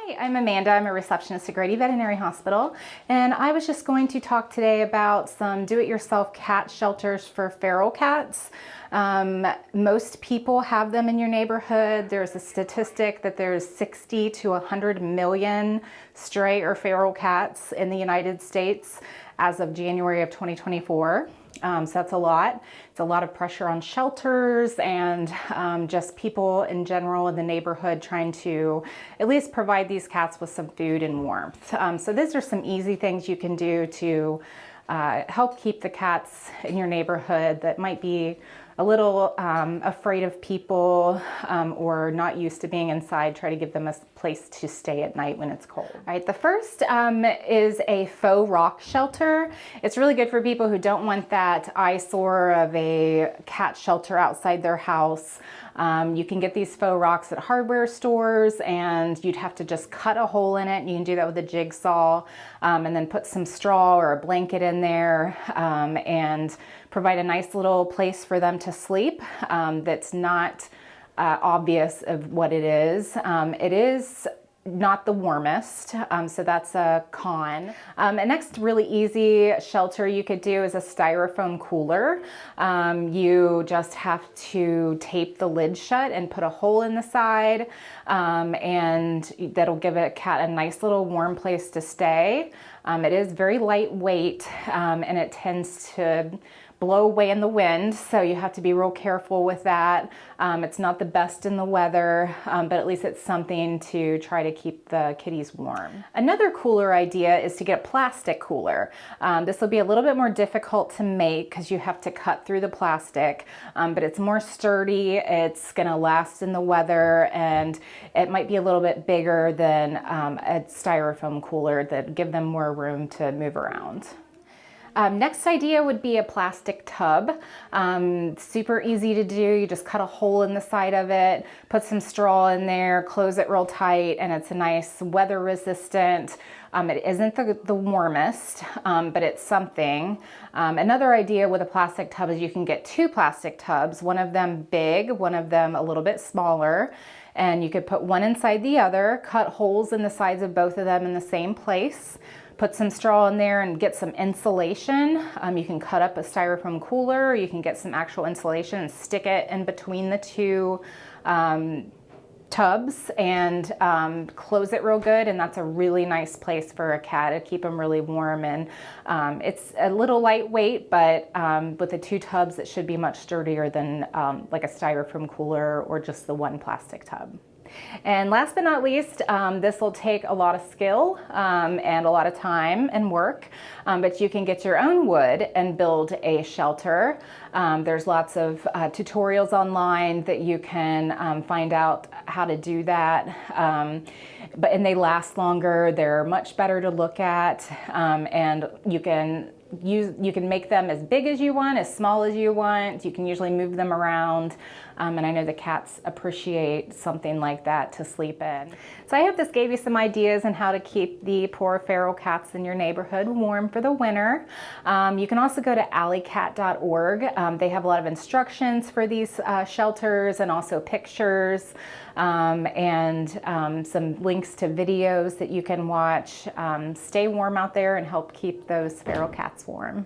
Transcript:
Hi, I'm Amanda. I'm a receptionist at Grady Veterinary Hospital, and I was just going to talk today about some do-it-yourself cat shelters for feral cats. Most people have them in your neighborhood. There's a statistic that there's 60 to 100 million stray or feral cats in the United States as of January of 2024. So that's a lot. It's a lot of pressure on shelters and just people in general in the neighborhood trying to at least provide these cats with some food and warmth. So these are some easy things you can do to help keep the cats in your neighborhood that might be a little afraid of people or not used to being inside. Try to give them a place to stay at night when it's cold. All right, the first is a faux rock shelter. It's really good for people who don't want that eyesore of a cat shelter outside their house. You can get these faux rocks at hardware stores, and you'd have to just cut a hole in it. You can do that with a jigsaw, and then put some straw or a blanket in there and provide a nice little place for them to sleep that's not obvious of what it is. It is not the warmest, so that's a con. A next really easy shelter you could do is a Styrofoam cooler. You just have to tape the lid shut and put a hole in the side, and that'll give a cat a nice little warm place to stay. It is very lightweight, and it tends to blow away in the wind, so you have to be real careful with that. It's not the best in the weather, but at least it's something to try to keep the kitties warm. Another cooler idea is to get a plastic cooler. This will be a little bit more difficult to make because you have to cut through the plastic, but it's more sturdy, it's gonna last in the weather, and it might be a little bit bigger than a styrofoam cooler that give them more room to move around. Next idea would be a plastic tub. Super easy to do. You just cut a hole in the side of it, put some straw in there, close it real tight, and it's a nice weather resistant. It isn't the warmest, but it's something. Another idea with a plastic tub is you can get two plastic tubs, one of them big, one of them a little bit smaller, and you could put one inside the other, cut holes in the sides of both of them in the same place, put some straw in there and get some insulation. You can cut up a styrofoam cooler, or you can get some actual insulation and stick it in between the two tubs and close it real good, and that's a really nice place for a cat to keep them really warm. And it's a little lightweight, but with the two tubs it should be much sturdier than like a styrofoam cooler or just the one plastic tub. And last but not least, this will take a lot of skill and a lot of time and work, but you can get your own wood and build a shelter. There's lots of tutorials online that you can find out how to do that, and they last longer. They're much better to look at, and you can make them as big as you want, as small as you want. You can usually move them around, and I know the cats appreciate something like that to sleep in. So I hope this gave you some ideas on how to keep the poor feral cats in your neighborhood warm for the winter. You can also go to alleycat.org. They have a lot of instructions for these shelters and also pictures and some links to videos that you can watch. Stay warm out there and help keep those feral cats warm.